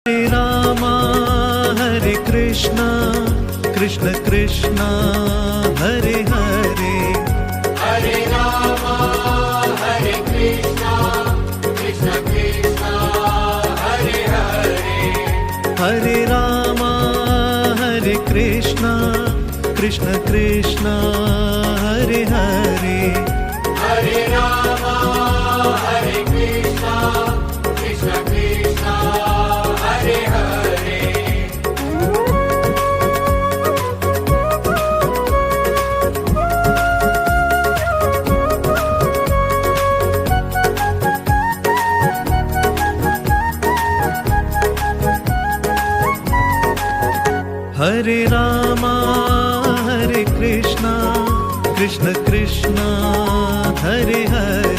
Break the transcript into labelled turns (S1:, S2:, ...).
S1: Hare Rama Hare Krishna Krishna Krishna Hare Hare
S2: Hare Rama Hare Krishna Krishna Krishna Hare Hare
S1: Hare Rama Hare Krishna Krishna Krishna Hare Hare
S2: Hare Rama Hare Krishna Krishna Krishna Hare Hare
S1: Hare Rama Hare Krishna Krishna Krishna Hare Hare